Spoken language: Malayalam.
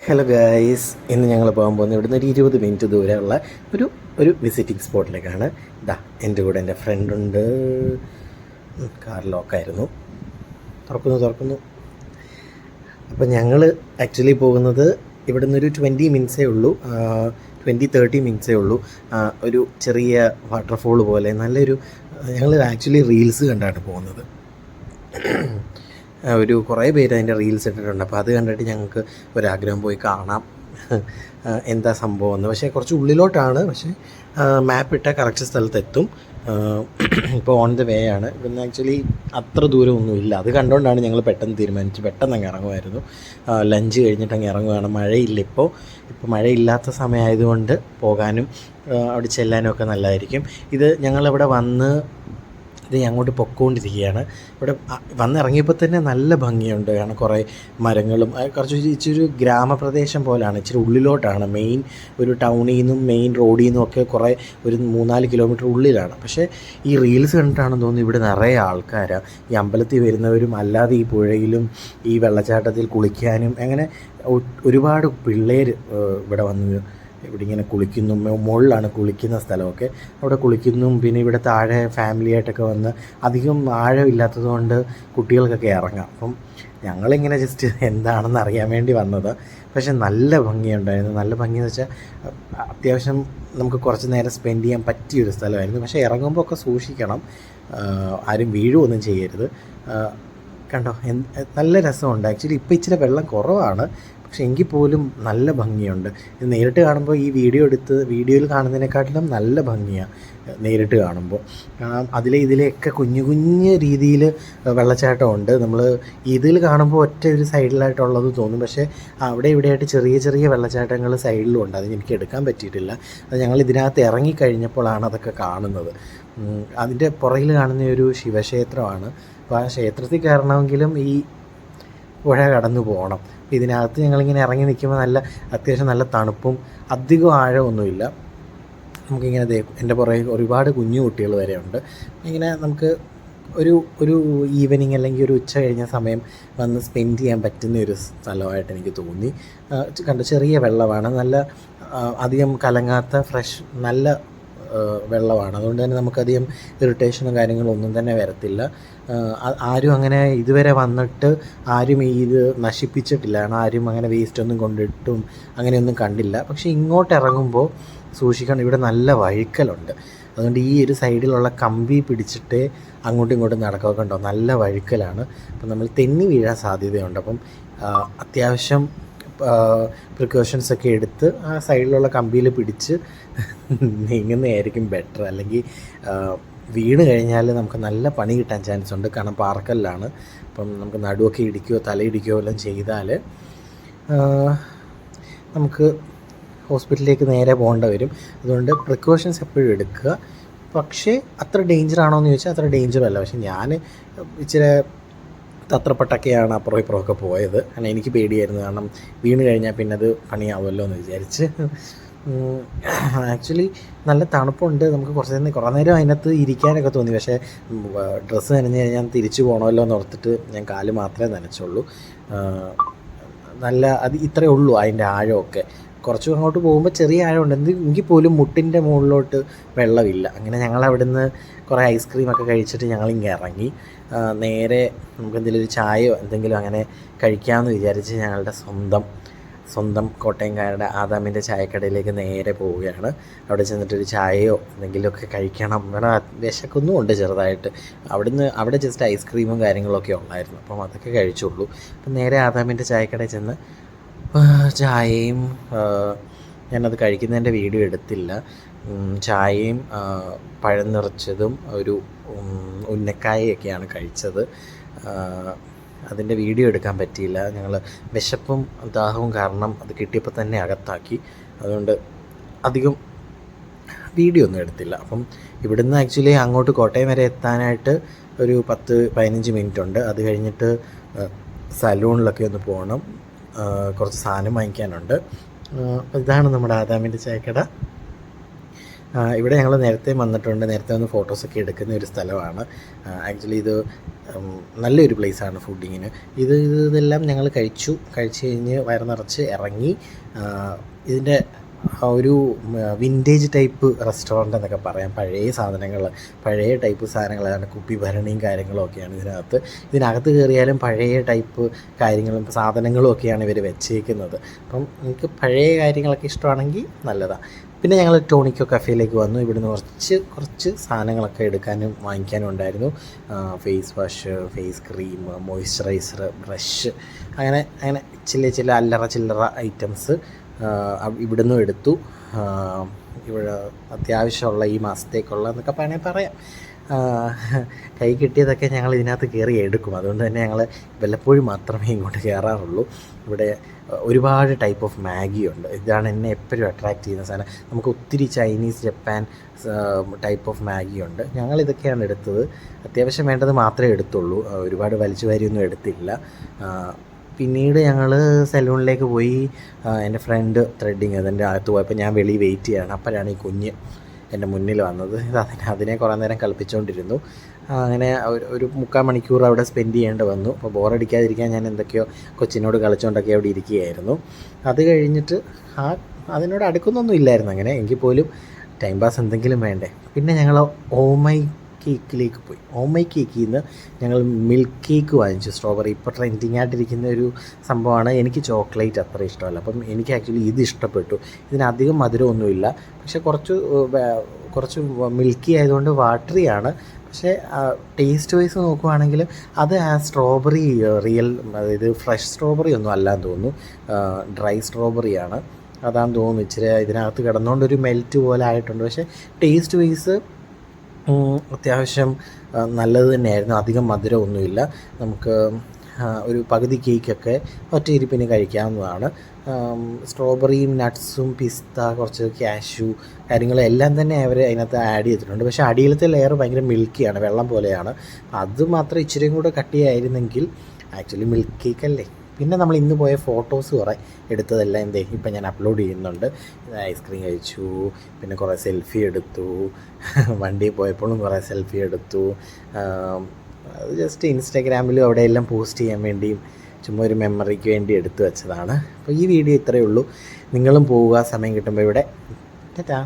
ഹലോ ഗായ്സ്, ഇന്ന് ഞങ്ങൾ പോകാൻ പോകുന്നത് ഇവിടുന്ന് ഒരു 20 മിനിറ്റ് ദൂരമുള്ള ഒരു വിസിറ്റിംഗ് സ്പോട്ടിലേക്കാണ്. ഇതാ എൻ്റെ കൂടെ എൻ്റെ ഫ്രണ്ടുണ്ട്. കാർ ലോക്കായിരുന്നു. തുറക്കുന്നു. അപ്പോൾ ഞങ്ങൾ ആക്ച്വലി പോകുന്നത് ഇവിടുന്ന് ഒരു 20 മിനിറ്റ്സേ ഉള്ളൂ, 20-30 മിനിറ്റ്സേ ഉള്ളൂ. ഒരു ചെറിയ വാട്ടർഫോൾ പോലെ നല്ലൊരു, ഞങ്ങൾ ആക്ച്വലി റീൽസ് കണ്ടാണ് പോകുന്നത്. ഒരു കുറേ പേര് അതിൻ്റെ റീൽസ് ഇട്ടിട്ടുണ്ട്. അപ്പോൾ അത് കണ്ടിട്ട് ഞങ്ങൾക്ക് ഒരാഗ്രഹം പോയി കാണാം എന്താ സംഭവം എന്ന്. പക്ഷേ കുറച്ച് ഉള്ളിലോട്ടാണ്, പക്ഷേ മാപ്പ് ഇട്ടാൽ കറക്റ്റ് സ്ഥലത്തെത്തും. ഇപ്പോൾ ഓൺ ദ വേ ആണ്. പിന്നെ ആക്ച്വലി അത്ര ദൂരമൊന്നുമില്ല. അത് കണ്ടുകൊണ്ടാണ് ഞങ്ങൾ പെട്ടെന്ന് അങ്ങ് ഇറങ്ങുമായിരുന്നു. ലഞ്ച് കഴിഞ്ഞിട്ട് അങ്ങ് ഇറങ്ങുകയാണ്. മഴയില്ല ഇപ്പോൾ മഴയില്ലാത്ത സമയമായതുകൊണ്ട് പോകാനും അവിടെ ചെല്ലാനും ഒക്കെ നല്ലതായിരിക്കും. ഇത് ഞങ്ങളിവിടെ വന്ന് അങ്ങോട്ട് പൊക്കോണ്ടിരിക്കുകയാണ്. ഇവിടെ വന്നിറങ്ങിയപ്പോൾ തന്നെ നല്ല ഭംഗിയുണ്ട്. കാരണം കുറേ മരങ്ങളും ഇച്ചിരി ഗ്രാമപ്രദേശം പോലെയാണ്. ഇച്ചിരി ഉള്ളിലോട്ടാണ്. മെയിൻ ഒരു ടൗണിൽ നിന്നും മെയിൻ റോഡിൽ നിന്നും ഒക്കെ കുറേ ഒരു 3-4 കിലോമീറ്റർ ഉള്ളിലാണ്. പക്ഷേ ഈ റീൽസ് കണ്ടിട്ടാണെന്ന് തോന്നുന്നു ഇവിടെ നിറയെ ആൾക്കാരാണ്. ഈ അമ്പലത്തിൽ വരുന്നവരും അല്ലാതെ ഈ പുഴയിലും ഈ വെള്ളച്ചാട്ടത്തിൽ കുളിക്കാനും അങ്ങനെ ഒരുപാട് പിള്ളേർ ഇവിടെ വന്ന് ഇവിടെ ഇങ്ങനെ കുളിക്കുന്നു. മുകളിലാണ് കുളിക്കുന്ന സ്ഥലമൊക്കെ. അവിടെ കുളിക്കുന്നു. പിന്നെ ഇവിടെ താഴെ ഫാമിലിയായിട്ടൊക്കെ വന്ന് അധികം ആഴമില്ലാത്തത് കൊണ്ട് കുട്ടികൾക്കൊക്കെ ഇറങ്ങാം. അപ്പം ഞങ്ങളിങ്ങനെ ജസ്റ്റ് എന്താണെന്ന് അറിയാൻ വേണ്ടി വന്നത്. പക്ഷെ നല്ല ഭംഗിയുണ്ടായിരുന്നു. നല്ല ഭംഗിയെന്ന് വെച്ചാൽ അത്യാവശ്യം നമുക്ക് കുറച്ച് നേരം സ്പെൻഡ് ചെയ്യാൻ പറ്റിയൊരു സ്ഥലമായിരുന്നു. പക്ഷേ ഇറങ്ങുമ്പോൾ ഒക്കെ സൂക്ഷിക്കണം, ആരും വീഴുകയൊന്നും ചെയ്യരുത്. കണ്ടോ, നല്ല രസമുണ്ട്. ആക്ച്വലി ഇപ്പോൾ ഇച്ചിരി വെള്ളം കുറവാണ്, പക്ഷെ എങ്കിൽ പോലും നല്ല ഭംഗിയുണ്ട്. ഇത് നേരിട്ട് കാണുമ്പോൾ ഈ വീഡിയോയിൽ കാണുന്നതിനെക്കാട്ടിലും നല്ല ഭംഗിയാണ് നേരിട്ട് കാണുമ്പോൾ. ഇതിലെയൊക്കെ കുഞ്ഞു രീതിയിൽ വെള്ളച്ചാട്ടമുണ്ട്. നമ്മൾ ഇതിൽ കാണുമ്പോൾ ഒറ്റ ഒരു സൈഡിലായിട്ടുള്ളത് തോന്നും, പക്ഷേ അവിടെ ഇവിടെയായിട്ട് ചെറിയ വെള്ളച്ചാട്ടങ്ങൾ സൈഡിലും ഉണ്ട്. അത് എനിക്ക് എടുക്കാൻ പറ്റിയിട്ടില്ല. അത് ഞങ്ങൾ ഇതിനകത്ത് ഇറങ്ങിക്കഴിഞ്ഞപ്പോഴാണ് അതൊക്കെ കാണുന്നത്. അതിൻ്റെ പുറകിൽ കാണുന്ന ഒരു ശിവക്ഷേത്രമാണ്. അപ്പോൾ ആ ക്ഷേത്രത്തിൽ കയറണമെങ്കിലും ഈ പുഴ കടന്നു പോകണം. അപ്പോൾ ഇതിനകത്ത് ഞങ്ങളിങ്ങനെ ഇറങ്ങി നിൽക്കുമ്പോൾ അത്യാവശ്യം നല്ല തണുപ്പും അധികം ആഴമൊന്നുമില്ല. നമുക്കിങ്ങനെ എൻ്റെ പുറകെ ഒരുപാട് കുഞ്ഞു കുട്ടികൾ വരെ ഉണ്ട്. ഇങ്ങനെ നമുക്ക് ഒരു ഈവനിങ് അല്ലെങ്കിൽ ഒരു ഉച്ച കഴിഞ്ഞ സമയം വന്ന് സ്പെൻഡ് ചെയ്യാൻ പറ്റുന്ന ഒരു സ്ഥലമായിട്ട് എനിക്ക് തോന്നി. കണ്ടു, ചെറിയ വെള്ളമാണ്, നല്ല അധികം കലങ്ങാത്ത ഫ്രഷ് നല്ല വെള്ളമാണ്. അതുകൊണ്ട് തന്നെ നമുക്കധികം ഇറിറ്റേഷനും കാര്യങ്ങളും ഒന്നും തന്നെ വരത്തില്ല. ആരും അങ്ങനെ ഇതുവരെ വന്നിട്ട് ആരും ഇത് നശിപ്പിച്ചിട്ടില്ല. കാരണം ആരും അങ്ങനെ വേസ്റ്റൊന്നും കൊണ്ടിട്ടും അങ്ങനെയൊന്നും കണ്ടില്ല. പക്ഷേ ഇങ്ങോട്ട് ഇറങ്ങുമ്പോൾ സൂക്ഷിക്കണം, ഇവിടെ നല്ല വഴുക്കലുണ്ട്. അതുകൊണ്ട് ഈ ഒരു സൈഡിലുള്ള കമ്പി പിടിച്ചിട്ട് അങ്ങോട്ടും ഇങ്ങോട്ടും നടക്കുകയൊക്കെ ഉണ്ടോ, നല്ല വഴുക്കലാണ്. അപ്പം നമ്മൾ തെന്നി വീഴാൻ സാധ്യതയുണ്ട്. അപ്പം അത്യാവശ്യം പ്രിക്കോഷൻസൊക്കെ എടുത്ത് ആ സൈഡിലുള്ള കമ്പിയിൽ പിടിച്ച് നീങ്ങുന്നതായിരിക്കും ബെറ്റർ. അല്ലെങ്കിൽ വീണ് കഴിഞ്ഞാൽ നമുക്ക് നല്ല പണി കിട്ടാൻ ചാൻസ് ഉണ്ട്. കാരണം പാറക്കല്ലാണ്. അപ്പം നമുക്ക് നടുവൊക്കെ ഇടിക്കുകയോ തലയിടിക്കുകയോ എല്ലാം ചെയ്താൽ നമുക്ക് ഹോസ്പിറ്റലിലേക്ക് നേരെ പോകേണ്ടി വരും. അതുകൊണ്ട് പ്രിക്കോഷൻസ് എപ്പോഴും എടുക്കുക. പക്ഷേ അത്ര ഡേഞ്ചറാണോ എന്ന് ചോദിച്ചാൽ അത്ര ഡേഞ്ചറല്ല. പക്ഷേ ഞാൻ ഇച്ചിരി തത്രപ്പെട്ടൊക്കെയാണ് അപ്പുറം ഇപ്പുറമൊക്കെ പോയത്. കാരണം എനിക്ക് പേടിയായിരുന്നു. കാരണം വീണ് കഴിഞ്ഞാൽ പിന്നെ അത് പണിയാവുമല്ലോ എന്ന് വിചാരിച്ച്. ആക്ച്വലി നല്ല തണുപ്പുണ്ട്. നമുക്ക് കുറേ നേരം അതിനകത്ത് ഇരിക്കാനൊക്കെ തോന്നി. പക്ഷേ ഡ്രസ്സ് നനഞ്ഞ് കഴിഞ്ഞാൽ തിരിച്ചു പോകണമല്ലോ എന്ന് ഓർത്തിട്ട് ഞാൻ കാല് മാത്രമേ നനച്ചുള്ളൂ. അത് ഇത്രയേ ഉള്ളൂ അതിൻ്റെ ആഴമൊക്കെ. കുറച്ച് അങ്ങോട്ട് പോകുമ്പോൾ ചെറിയ ആഴമുണ്ട്. എങ്കിൽ പോലും മുട്ടിൻ്റെ മുകളിലോട്ട് വെള്ളമില്ല. അങ്ങനെ ഞങ്ങൾ അവിടുന്ന് കുറേ ഐസ്ക്രീമൊക്കെ കഴിച്ചിട്ട് ഞങ്ങളിങ്ങനെ ഇറങ്ങി. നേരെ നമുക്ക് എന്തെങ്കിലും ഒരു ചായയോ എന്തെങ്കിലും അങ്ങനെ കഴിക്കാമെന്ന് വിചാരിച്ച് ഞങ്ങളുടെ സ്വന്തം കോട്ടയംകാരുടെ ആദാമിൻ്റെ ചായക്കടയിലേക്ക് നേരെ പോവുകയാണ്. അവിടെ ചെന്നിട്ടൊരു ചായയോ എന്തെങ്കിലുമൊക്കെ കഴിക്കണം. ഇവിടെ വിശക്കൊന്നും ചെറുതായിട്ട്. അവിടെ ജസ്റ്റ് ഐസ്ക്രീമും കാര്യങ്ങളൊക്കെ ഉള്ളായിരുന്നു. അപ്പം അതൊക്കെ കഴിച്ചുള്ളൂ. അപ്പം നേരെ ആദാമിൻ്റെ ചായക്കടയിൽ ചെന്ന് ചായയും, ഞാനത് കഴിക്കുന്നതിൻ്റെ വീഡിയോ എടുത്തില്ല, ചായയും പഴം നിറച്ചതും ഒരു ഉന്നക്കായൊക്കെയാണ് കഴിച്ചത്. അതിൻ്റെ വീഡിയോ എടുക്കാൻ പറ്റിയില്ല. ഞങ്ങൾ വിശപ്പും ദാഹവും കാരണം അത് കിട്ടിയപ്പോൾ തന്നെ അകത്താക്കി. അതുകൊണ്ട് അധികം വീഡിയോ ഒന്നും എടുത്തില്ല. അപ്പം ഇവിടുന്ന് ആക്ച്വലി അങ്ങോട്ട് കോട്ടയം വരെ എത്താനായിട്ട് ഒരു 10-15 മിനിറ്റ് ഉണ്ട്. അത് കഴിഞ്ഞിട്ട് സലൂണിലൊക്കെ ഒന്ന് പോകണം, കുറച്ച് സാധനം വാങ്ങിക്കാനുണ്ട്. ഇതാണ് നമ്മുടെ ആദാമിൻ്റെ ചായക്കട. ഇവിടെ ഞങ്ങൾ നേരത്തെ വന്നിട്ടുണ്ട്. നേരത്തെ വന്ന് ഫോട്ടോസൊക്കെ എടുക്കുന്ന ഒരു സ്ഥലമാണ്. ആക്ച്വലി ഇത് നല്ലൊരു പ്ലേസാണ് ഫുഡിങ്ങിന്. ഇതെല്ലാം ഞങ്ങൾ കഴിച്ച് കഴിഞ്ഞ് വയറ് നിറച്ച് ഇറങ്ങി. ഇതിൻ്റെ ഒരു വിൻറ്റേജ് ടൈപ്പ് റെസ്റ്റോറൻ്റ് എന്നൊക്കെ പറയാം. പഴയ സാധനങ്ങൾ, പഴയ ടൈപ്പ് സാധനങ്ങളാണ്, കുപ്പി ഭരണിയും കാര്യങ്ങളും ഒക്കെയാണ് ഇതിനകത്ത് കയറിയാലും പഴയ ടൈപ്പ് കാര്യങ്ങളും സാധനങ്ങളും ഒക്കെയാണ് ഇവർ വെച്ചേക്കുന്നത്. അപ്പം എനിക്ക് പഴയ കാര്യങ്ങളൊക്കെ ഇഷ്ടമാണെങ്കിൽ നല്ലതാണ്. പിന്നെ ഞങ്ങൾ ടോണിക്കോ കഫേയിലേക്ക് വന്നു. ഇവിടുന്ന് കുറച്ച് സാധനങ്ങളൊക്കെ എടുക്കാനും വാങ്ങിക്കാനും ഉണ്ടായിരുന്നു. Face wash, face cream, moisturiser, brush, അങ്ങനെ ചില അല്ലറ ചില്ലറ ഐറ്റംസ് ഇവിടുന്ന് എടുത്തു. ഇവിടെ അത്യാവശ്യമുള്ള ഈ മാസത്തേക്കുള്ള എന്നൊക്കെ പറയാം. കൈ കിട്ടിയതൊക്കെ ഞങ്ങൾ ഇതിനകത്ത് കയറി എടുക്കും. അതുകൊണ്ട് തന്നെ ഞങ്ങൾ വല്ലപ്പോഴും മാത്രമേ ഇങ്ങോട്ട് കയറാറുള്ളൂ. ഇവിടെ ഒരുപാട് ടൈപ്പ് ഓഫ് മാഗി ഉണ്ട്. ഇതാണ് എന്നെ എപ്പോഴും അട്രാക്റ്റ് ചെയ്യുന്ന സാധനം. നമുക്ക് ഒത്തിരി Chinese, Japan type of Maggi ഉണ്ട്. ഞങ്ങളിതൊക്കെയാണ് എടുത്തത്. അത്യാവശ്യം വേണ്ടത് മാത്രമേ എടുത്തുള്ളൂ. ഒരുപാട് വലിച്ചു വാരിയൊന്നും എടുത്തില്ല. പിന്നീട് ഞങ്ങൾ സലൂണിലേക്ക് പോയി. എൻ്റെ ഫ്രണ്ട് ത്രെഡിങ് അതിൻ്റെ അകത്ത് പോയപ്പോൾ ഞാൻ വെളിയിൽ വെയിറ്റ് ചെയ്യാണ്. അപ്പോഴാണ് ഈ കുഞ്ഞ് എൻ്റെ മുന്നിൽ വന്നത്. അതിനെ കുറേ നേരം കളിപ്പിച്ചുകൊണ്ടിരുന്നു. അങ്ങനെ ഒരു 3/4 മണിക്കൂർ അവിടെ സ്പെൻഡ് ചെയ്യേണ്ടി വന്നു. അപ്പോൾ ബോറടിക്കാതിരിക്കാൻ ഞാൻ എന്തൊക്കെയോ കൊച്ചിനോട് കളിച്ചുകൊണ്ടൊക്കെ അവിടെ ഇരിക്കുകയായിരുന്നു. അത് കഴിഞ്ഞിട്ട് അതിനോട് അടുക്കുന്നൊന്നും ഇല്ലായിരുന്നു അങ്ങനെ. എങ്കിൽ പോലും ടൈം പാസ് എന്തെങ്കിലും വേണ്ടേ. പിന്നെ ഞങ്ങൾ ഓമൈ കേക്കിലേക്ക് പോയി. ഓമൈ കേക്കിൽ നിന്ന് ഞങ്ങൾ മിൽക്ക് കേക്ക് വാങ്ങിച്ചു. സ്ട്രോബെറി ഇപ്പോൾ ട്രെൻഡിങ് ആയിട്ടിരിക്കുന്ന ഒരു സംഭവമാണ്. എനിക്ക് ചോക്ലേറ്റ് അത്ര ഇഷ്ടമല്ല. അപ്പം എനിക്ക് ആക്ച്വലി ഇത് ഇഷ്ടപ്പെട്ടു. ഇതിനധികം മധുരമൊന്നുമില്ല, പക്ഷേ കുറച്ച് മിൽക്കി ആയതുകൊണ്ട് വാട്ടറിയാണ്. പക്ഷേ ടേസ്റ്റ് വൈസ് നോക്കുവാണെങ്കിൽ അത് ആ സ്ട്രോബെറി അതായത് ഫ്രഷ് സ്ട്രോബെറി ഒന്നും അല്ലാന്ന് തോന്നുന്നു. ഡ്രൈ സ്ട്രോബെറിയാണ്, അതാണെന്ന് തോന്നുന്നു. ഇച്ചിരി ഇതിനകത്ത് കിടന്നുകൊണ്ടൊരു മെൽറ്റ് പോലെ ആയിട്ടുണ്ട്. പക്ഷേ ടേസ്റ്റ് വൈസ് അത്യാവശ്യം നല്ലത് തന്നെയായിരുന്നു. അധികം മധുരമൊന്നുമില്ല. നമുക്ക് ഒരു പകുതി കേക്കൊക്കെ ഒറ്റ ഇരിപ്പിന് കഴിക്കാവുന്നതാണ്. സ്ട്രോബെറിയും നട്ട്സും പിസ്ത, കുറച്ച് കാഷ്യൂ കാര്യങ്ങളെല്ലാം തന്നെ അവർ അതിനകത്ത് ആഡ് ചെയ്തിട്ടുണ്ട്. പക്ഷേ അടിയിലത്തെ ലെയർ ഭയങ്കര മിൽക്കിയാണ്, വെള്ളം പോലെയാണ്. അത് മാത്രം ഇച്ചിരിയും കൂടെ കട്ടിയായിരുന്നെങ്കിൽ ആക്ച്വലി മിൽക്ക് കേക്കല്ലേ. പിന്നെ നമ്മൾ ഇന്ന് പോയ ഫോട്ടോസ് കുറേ എടുത്തതെല്ലാം ഇപ്പം ഞാൻ അപ്ലോഡ് ചെയ്യുന്നുണ്ട്. ഐസ്ക്രീം കഴിച്ചു, പിന്നെ കുറേ സെൽഫി എടുത്തു, വണ്ടിയിൽ പോയപ്പോഴും കുറേ സെൽഫി എടുത്തു. അത് ജസ്റ്റ് ഇൻസ്റ്റാഗ്രാമിലും അവിടെയെല്ലാം പോസ്റ്റ് ചെയ്യാൻ വേണ്ടിയും ചുമ്മാ ഒരു മെമ്മറിക്ക് വേണ്ടി എടുത്തു വെച്ചതാണ്. അപ്പോൾ ഈ വീഡിയോ ഇത്രയേ ഉള്ളൂ. നിങ്ങളും പോവുക സമയം കിട്ടുമ്പോൾ ഇവിടെ. ടാറ്റാ.